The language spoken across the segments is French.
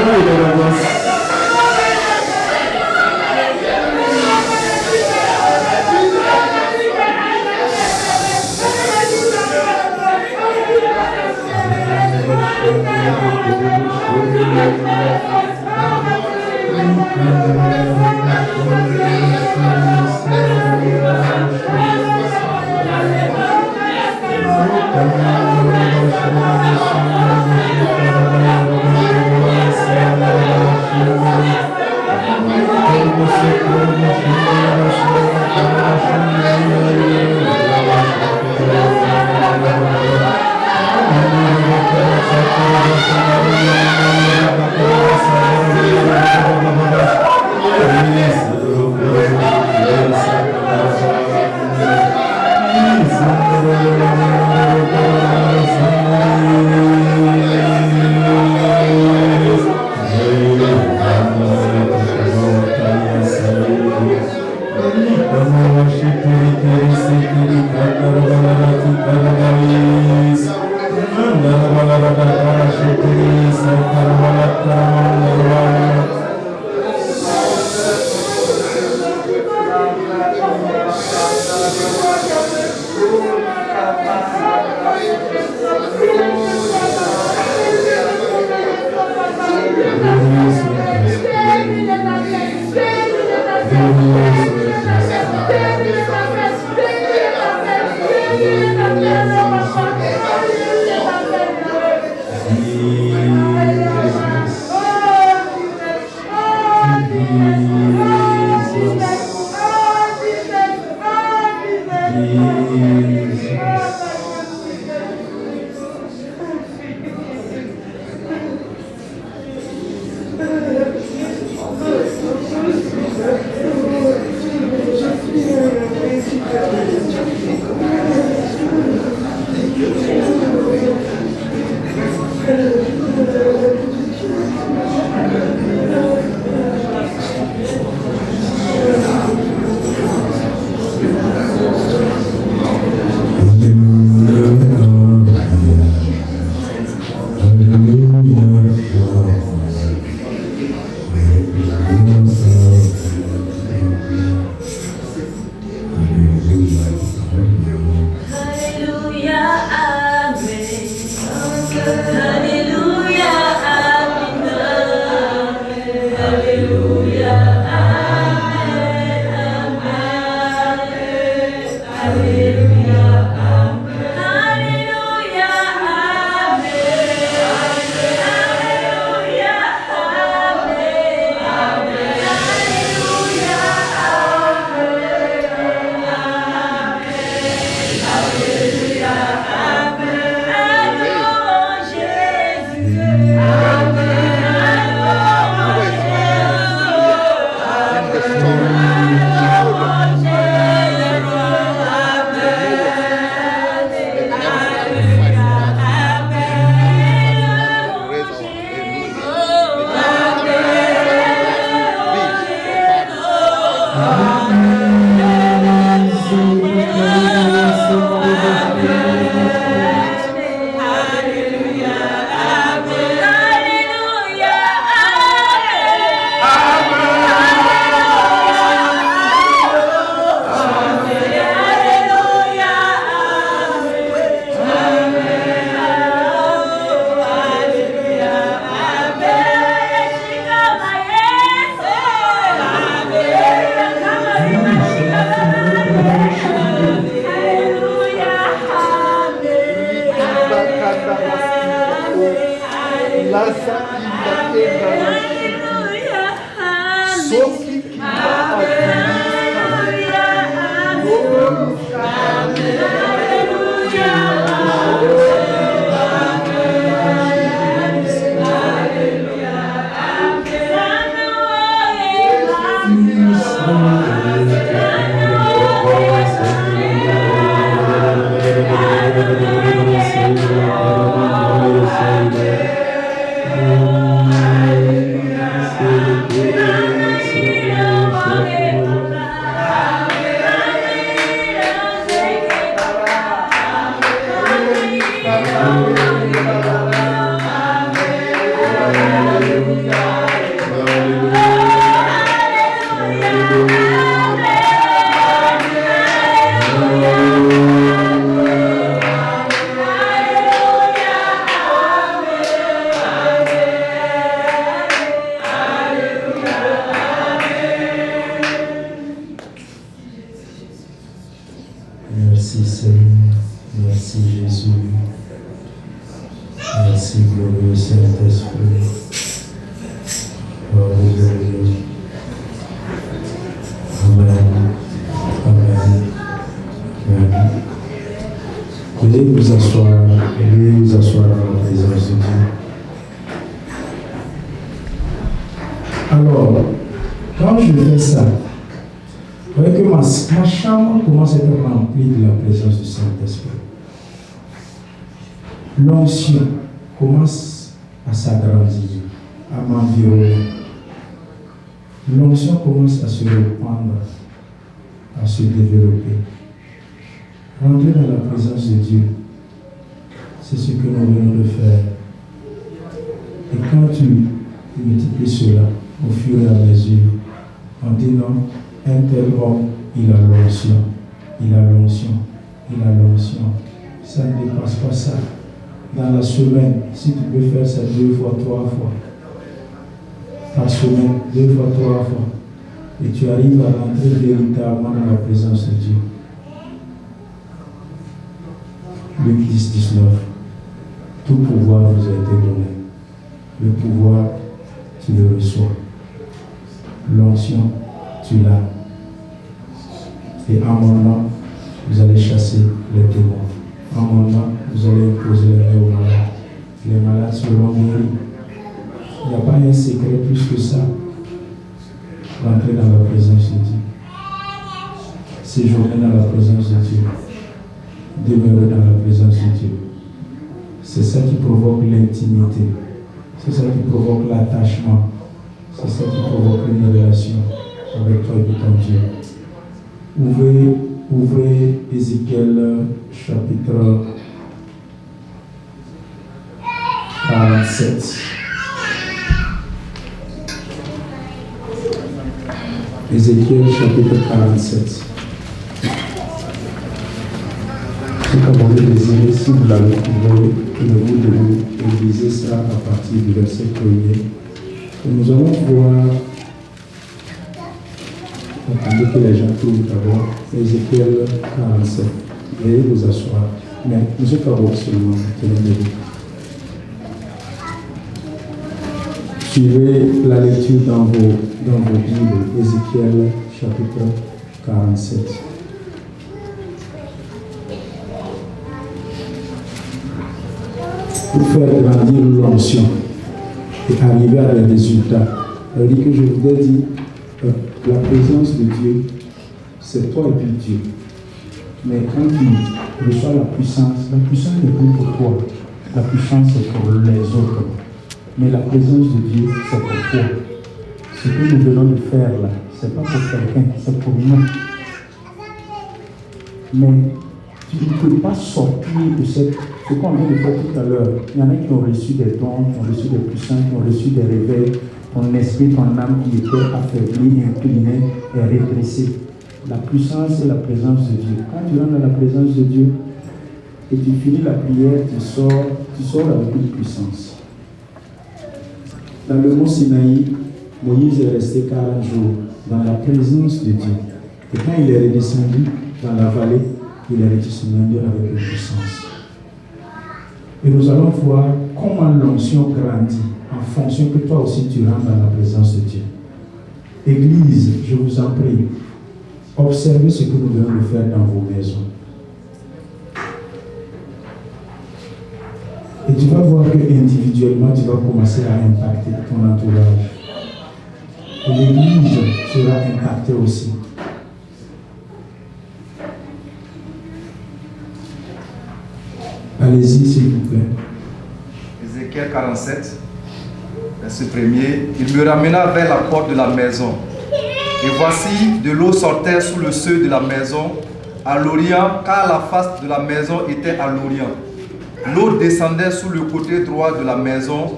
Hallelujah. Merci, glorieux Saint-Esprit. Amen. Amen. Amen. Veuillez vous asseoir dans la présence de Dieu. Alors, quand je fais ça, vous voyez que ma chambre commence à être remplie de la présence du Saint-Esprit. L'onction commence à s'agrandir, à m'environner. L'onction commence à se répandre, à se développer. Rentrer dans la présence de Dieu, c'est ce que nous venons de faire. Et quand tu multiplies cela au fur et à mesure, on dit non, un tel homme, il a l'onction, il a l'onction, il a l'onction. Ça ne dépasse pas ça. Dans la semaine, si tu peux faire ça 2 fois, 3 fois, par semaine, 2 fois, 3 fois, et tu arrives à rentrer véritablement dans la présence de Dieu. Luc 10, 19. Tout pouvoir vous a été donné. Le pouvoir, tu le reçois. L'onction, tu l'as. Et en mon nom, vous allez chasser les démons. En mon nom, vous allez imposer les mains aux malades. Les malades seront guéris. Il n'y a pas un secret plus que ça. Rentrer dans la présence de Dieu. Séjourner dans la présence de Dieu. Demeurer dans la présence de Dieu. C'est ça qui provoque l'intimité. C'est ça qui provoque l'attachement. C'est ça qui provoque une relation avec toi et ton Dieu. Ouvrez Ézéchiel chapitre 47. Ézéchiel chapitre 47. Quand vous le désirez, si vous l'avez trouvé, vous lisez ça à partir du verset 1er. Et nous allons voir, attendez que les gens trouvent d'abord, Ézéchiel 47. Veuillez vous asseoir. Mais M. Cabo seulement, tenez debout. Suivez la lecture dans vos Bibles, Ézéchiel chapitre 47. Pour faire grandir l'onction et arriver à des résultats. C'est-à-dire que je vous ai dit, la présence de Dieu, c'est toi et puis Dieu. Mais quand tu reçois la puissance n'est plus pour toi. La puissance, c'est pour les autres. Mais la présence de Dieu, c'est pour toi. Ce que nous venons de faire là, c'est pas pour quelqu'un, c'est pour nous. Mais tu ne peux pas sortir de ce qu'on vient de faire tout à l'heure. Il y en a qui ont reçu des dons, qui ont reçu des puissances, qui ont reçu des réveils. Ton esprit, ton âme qui était affaiblie, inclinée et rétrécie. La puissance et la présence de Dieu. Quand tu rentres dans la présence de Dieu et tu finis la prière, tu sors avec une puissance. Dans le mont Sinaï, Moïse est resté 40 jours dans la présence de Dieu. Et quand il est redescendu dans la vallée, il est redescendu avec une puissance. Et nous allons voir comment l'onction grandit en fonction que toi aussi tu rentres dans la présence de Dieu. Église, je vous en prie, observez ce que nous venons de faire dans vos maisons. Et tu vas voir que individuellement, tu vas commencer à impacter ton entourage. Et l'église sera impactée aussi. Allez-y, s'il vous plaît. Ézéchiel 47, verset 1er. Il me ramena vers la porte de la maison. Et voici, de l'eau sortait sous le seuil de la maison, à l'orient, car la face de la maison était à l'orient. L'eau descendait sous le côté droit de la maison,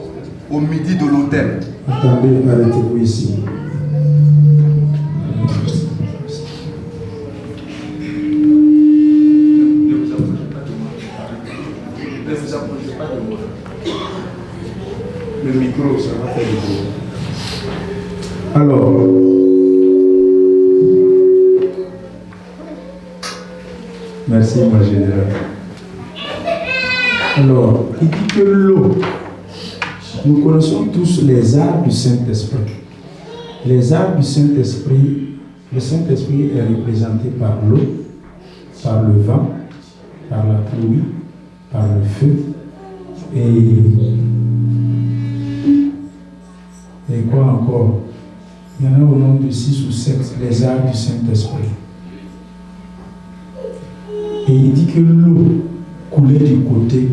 au midi de l'autel. Attendez, arrêtez-vous ici. Le micro, ça va faire du bruit. Alors, merci, mon général. Alors, il dit que l'eau, nous connaissons tous les arbres du Saint-Esprit. Les arbres du Saint-Esprit, le Saint-Esprit est représenté par l'eau, par le vent, par la pluie, par le feu et quoi encore? Il y en a au nombre de 6 ou 7, les arbres du Saint-Esprit. Et il dit que l'eau coulait du côté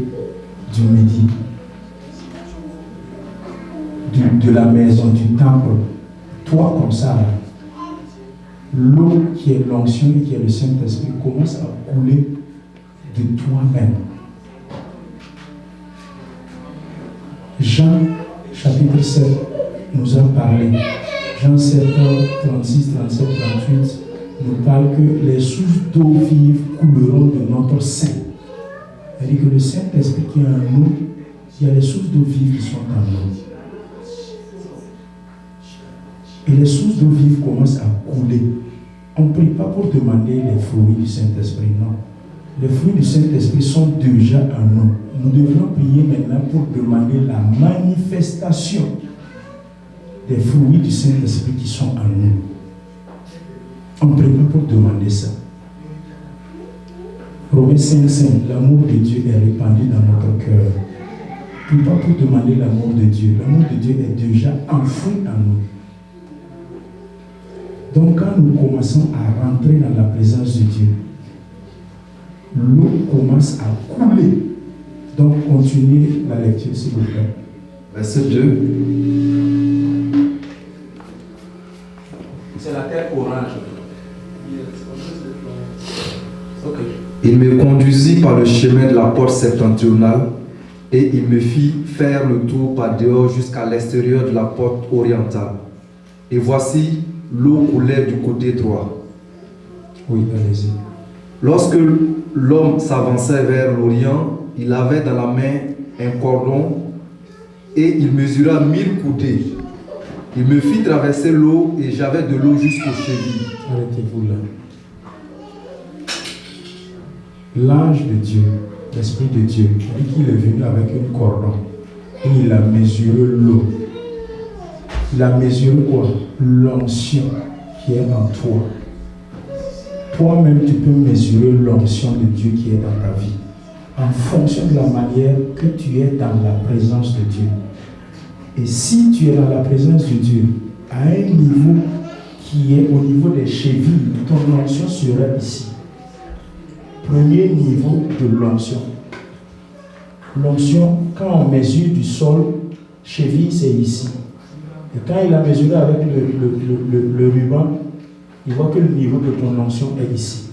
du midi, de la maison, du temple. Toi comme ça, l'eau qui est l'onction et qui est le Saint-Esprit commence à couler de toi-même. Jean chapitre 7 nous a parlé. Jean 7, 36, 37, 38 nous parle que les sources d'eau vive couleront de notre sein. C'est-à-dire que le Saint-Esprit qui est en nous, il y a les sources d'eau vive qui sont en nous. Et les sources d'eau vive commencent à couler. On ne prie pas pour demander les fruits du Saint-Esprit, non. Les fruits du Saint-Esprit sont déjà en nous. Nous devons prier maintenant pour demander la manifestation des fruits du Saint-Esprit qui sont en nous. On ne prie pas pour demander ça. Romains 5, l'amour de Dieu est répandu dans notre cœur. Prie pas pour demander l'amour de Dieu. L'amour de Dieu est déjà enfoui en nous. Donc quand nous commençons à rentrer dans la présence de Dieu, l'eau commence à couler. Donc continuez la lecture s'il vous plaît. Verset 2. C'est la terre orange. Ok. Il me conduisit par le chemin de la porte septentrionale et il me fit faire le tour par dehors jusqu'à l'extérieur de la porte orientale. Et voici, l'eau coulait du côté droit. Oui, allez-y. Lorsque l'homme s'avançait vers l'Orient, il avait dans la main un cordon et il mesura 1000 coudées. Il me fit traverser l'eau et j'avais de l'eau jusqu'aux chevilles. Arrêtez-vous là. L'ange de Dieu, l'Esprit de Dieu, dit qu'il est venu avec un cordon et il a mesuré l'eau. Il a mesuré quoi? L'onction qui est en toi. Toi-même, tu peux mesurer l'onction de Dieu qui est dans ta vie en fonction de la manière que tu es dans la présence de Dieu. Et si tu es dans la présence de Dieu, à un niveau qui est au niveau des chevilles, ton onction sera ici. Premier niveau de l'onction. L'onction, quand on mesure du sol, cheville, c'est ici. Et quand il a mesuré avec le ruban, il voit que le niveau de ton onction est ici.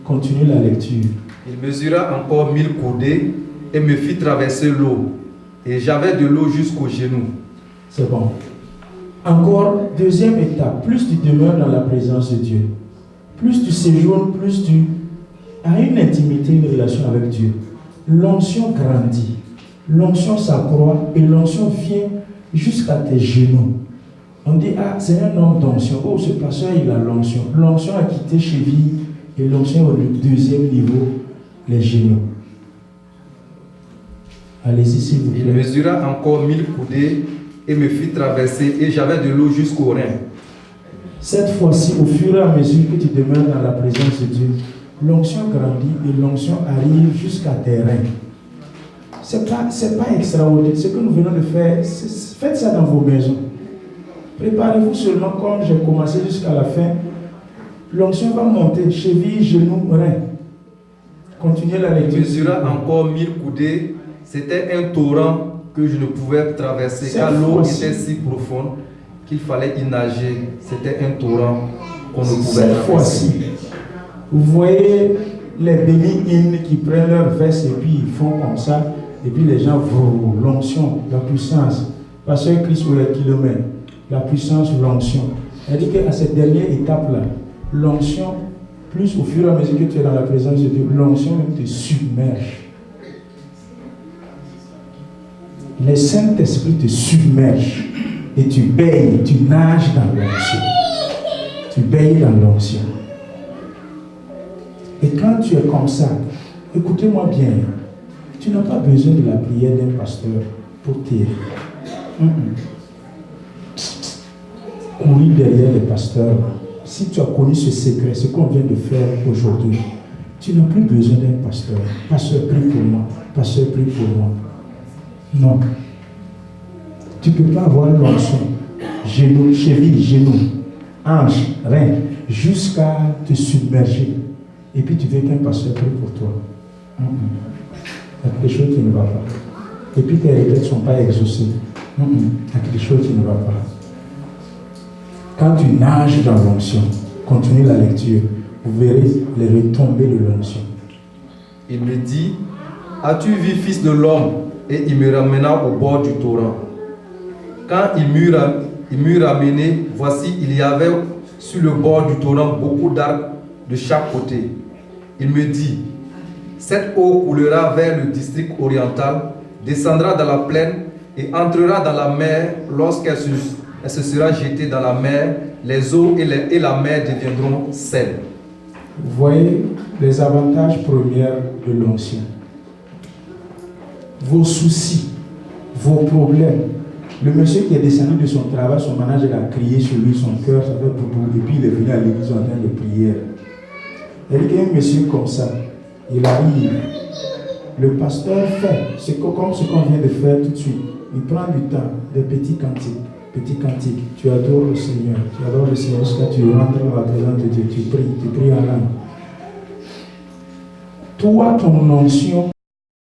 Continue la lecture. Il mesura encore 1000 coudées et me fit traverser l'eau. Et j'avais de l'eau jusqu'aux genoux. C'est bon. Encore, deuxième étape. Plus tu demeures dans la présence de Dieu, plus tu séjournes, plus tu as une intimité, une relation avec Dieu. L'onction grandit. L'onction s'accroît et l'onction vient jusqu'à tes genoux. On dit, ah, c'est un homme d'onction. Oh, ce pasteur, il a l'onction. L'onction a quitté cheville et l'onction au deuxième niveau, les genoux. Allez-y, s'il vous plaît. Il mesura encore 1000 coudées et me fit traverser et j'avais de l'eau jusqu'aux reins. Cette fois-ci, au fur et à mesure que tu demeures dans la présence de Dieu, l'onction grandit et l'onction arrive jusqu'à tes reins. C'est pas extraordinaire. Ce que nous venons de faire, faites ça dans vos maisons. Préparez-vous seulement comme j'ai commencé jusqu'à la fin. L'onction va monter, cheville, genoux, reins. Continuez la lecture. Il mesura encore 1000 coudées. C'était un torrent que je ne pouvais traverser car l'eau était si profonde qu'il fallait y nager. C'était un torrent qu'on ne pouvait traverser. Cette fois-ci, vous voyez les bénis-hymnes qui prennent leur veste et puis ils font comme ça. Et puis les gens voient l'onction, la puissance. Parce que Christ ou les kilomètres, la puissance, l'onction. C'est-à-dire qu'à cette dernière étape-là, l'onction, plus au fur et à mesure que tu es dans la présence de Dieu, l'onction même te submerge. Le Saint-Esprit te submerge et tu baignes, tu nages dans l'onction. Tu baignes dans l'onction. Et quand tu es comme ça, écoutez-moi bien, Tu n'as pas besoin de la prière d'un pasteur pour t'aider. Courir derrière les pasteurs. Si tu as connu ce secret, ce qu'on vient de faire aujourd'hui, tu n'as plus besoin d'un pasteur. Pasteur, prie pour moi. Pasteur, prie pour moi. Non. Tu ne peux pas avoir l'onction. Genou, cheville, genou, hanche, rein, jusqu'à te submerger. Et puis tu veux qu'un pasteur prie pour toi. Il y a quelque chose qui ne va pas. Et puis tes requêtes ne sont pas exaucées. Il y a quelque chose qui ne va pas. Quand tu nages dans l'onction, continue la lecture, vous verrez les retombées de l'onction. Il me dit, as-tu vu, fils de l'homme? Et il me ramena au bord du torrent. Quand il m'eut ramené, voici, il y avait sur le bord du torrent beaucoup d'arbres de chaque côté. Il me dit, cette eau coulera vers le district oriental, descendra dans la plaine et entrera dans la mer. Lorsqu'elle se sera jetée dans la mer, les eaux et la mer deviendront saines. Vous voyez les avantages premiers de l'onction. Vos soucis, vos problèmes. Le monsieur qui est descendu de son travail, son manager a crié sur lui, son cœur, ça fait boubou, et puis il est venu à l'église en train de prier. Il y a un monsieur comme ça, il arrive, le pasteur fait, c'est comme ce qu'on vient de faire tout de suite. Il prend du temps, des petits cantiques, tu adores le Seigneur, jusqu'à tu rentres dans la présence de Dieu, tu pries en langue. Toi, ton onction